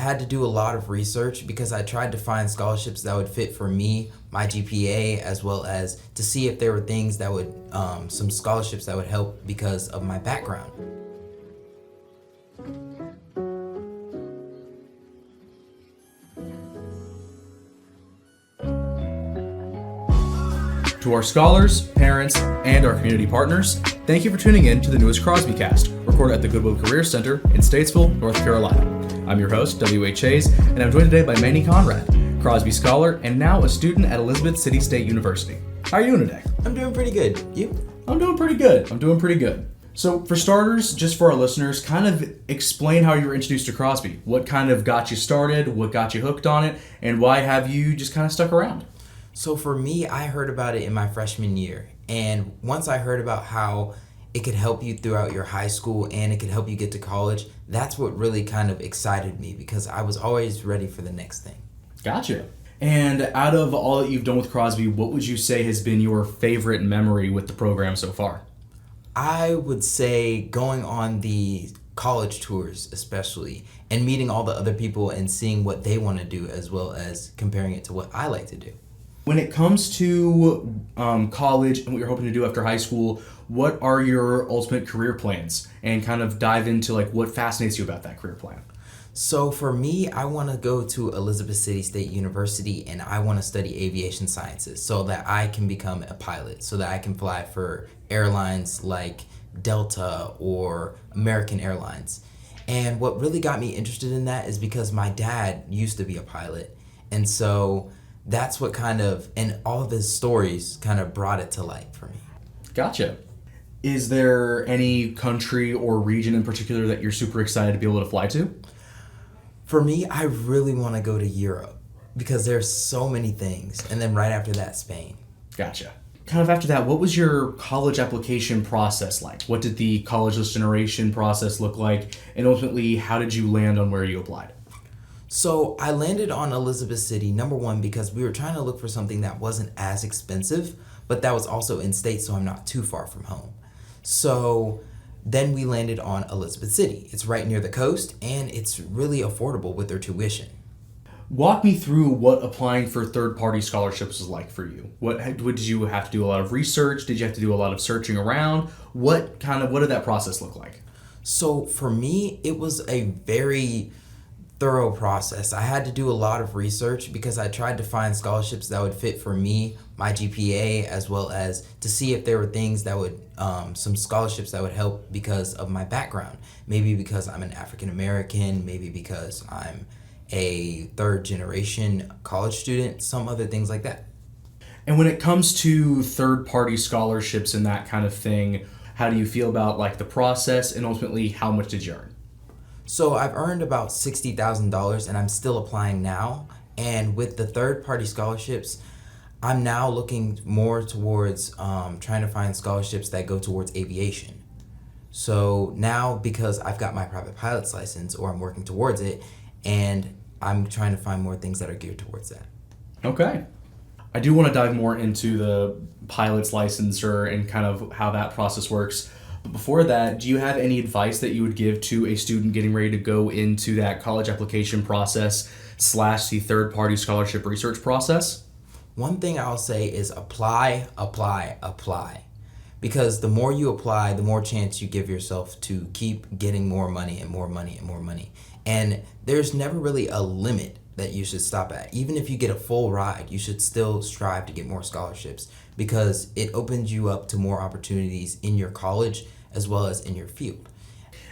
had to do a lot of research because I tried to find scholarships that would fit for me, my GPA, as well as to see if there were things that would, some scholarships that would help because of my background. To our scholars, parents, and our community partners, thank you for tuning in to the newest CrosbyCast, recorded at the Goodwill Career Center in Statesville, North Carolina. I'm your host, W.H. Hayes, and I'm joined today by Manny Conrad, Crosby Scholar, and now a student at Elizabeth City State University. How are you doing today? I'm doing pretty good. You? I'm doing pretty good. So for starters, just for our listeners, kind of explain how you were introduced to Crosby. What kind of got you started, what got you hooked on it, and why have you just kind of stuck around? So for me, I heard about it in my freshman year. And once I heard about how it could help you throughout your high school and it could help you get to college, that's what really kind of excited me because I was always ready for the next thing. Gotcha. And out of all that you've done with Crosby, what would you say has been your favorite memory with the program so far? I would say going on the college tours especially and meeting all the other people and seeing what they want to do as well as comparing it to what I like to do. When it comes to college and what you're hoping to do after high school, what are your ultimate career plans? And kind of dive into like what fascinates you about that career plan. So for me, I want to go to Elizabeth City State University and I want to study aviation sciences so that I can become a pilot, so that I can fly for airlines like Delta or American Airlines. And what really got me interested in that is because my dad used to be a pilot. And so that's what kind of, and all of his stories kind of brought it to light for me. Gotcha. Is there any country or region in particular that you're super excited to be able to fly to? For me, I really want to go to Europe because there's so many things. And then right after that, Spain. Gotcha. Kind of after that, what was your college application process like? What did the college list generation process look like? And ultimately, how did you land on where you applied? So I landed on Elizabeth City, number one, because we were trying to look for something that wasn't as expensive, but that was also in state, so I'm not too far from home. So then we landed on Elizabeth City. It's right near the coast, and it's really affordable with their tuition. Walk me through what applying for third-party scholarships was like for you. What did you have to do a lot of research? Did you have to do a lot of searching around? What did that process look like? So for me, it was a very thorough process. I had to do a lot of research because I tried to find scholarships that would fit for me, my GPA, as well as to see if there were things that would, some scholarships that would help because of my background. Maybe because I'm an African American, maybe because I'm a third generation college student, some other things like that. And when it comes to third party scholarships and that kind of thing, how do you feel about like the process and ultimately how much did you earn? So I've earned about $60,000 and I'm still applying now. And with the third-party scholarships, I'm now looking more towards trying to find scholarships that go towards aviation. So now because I've got my private pilot's license or I'm working towards it, and I'm trying to find more things that are geared towards that. Okay. I do want to dive more into the pilot's licensure and kind of how that process works. But before that, do you have any advice that you would give to a student getting ready to go into that college application process / the third-party scholarship research process? One thing I'll say is apply. Because the more you apply, the more chance you give yourself to keep getting more money and more money and more money. And there's never really a limit that you should stop at. Even if you get a full ride, you should still strive to get more scholarships because it opens you up to more opportunities in your college as well as in your field.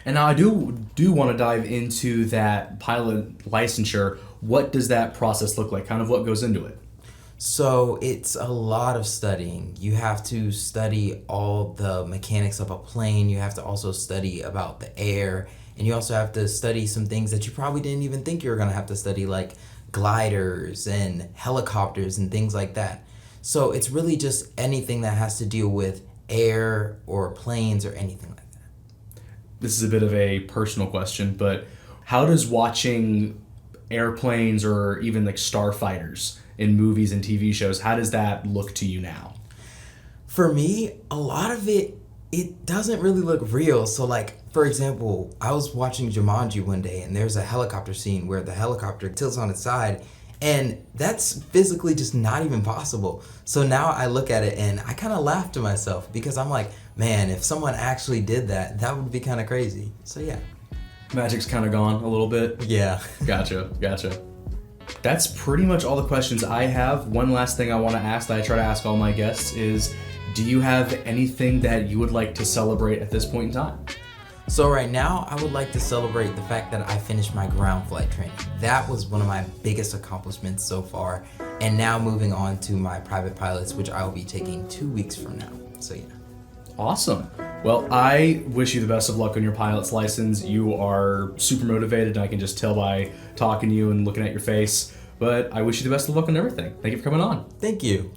And now I do want to dive into that pilot licensure. What does that process look like? Kind of what goes into it? So it's a lot of studying. You have to study all the mechanics of a plane. You have to also study about the air. And you also have to study some things that you probably didn't even think you were going to have to study, like gliders and helicopters and things like that. So it's really just anything that has to deal with air or planes or anything like that. This is a bit of a personal question, but how does watching airplanes or even like starfighters in movies and TV shows, how does that look to you now? For me, a lot of it it doesn't really look real. So like, for example, I was watching Jumanji one day and there's a helicopter scene where the helicopter tilts on its side, and that's physically just not even possible. So now I look at it and I kind of laugh to myself because I'm like, man, if someone actually did that, that would be kind of crazy. So yeah. Magic's kind of gone a little bit. Yeah. Gotcha. That's pretty much all the questions I have. One last thing I want to ask that I try to ask all my guests is, do you have anything that you would like to celebrate at this point in time? So right now, I would like to celebrate the fact that I finished my ground flight training. That was one of my biggest accomplishments so far. And now moving on to my private pilots, which I will be taking 2 weeks from now. So yeah. Awesome. Well, I wish you the best of luck on your pilot's license. You are super motivated, and I can just tell by talking to you and looking at your face. But I wish you the best of luck on everything. Thank you for coming on. Thank you.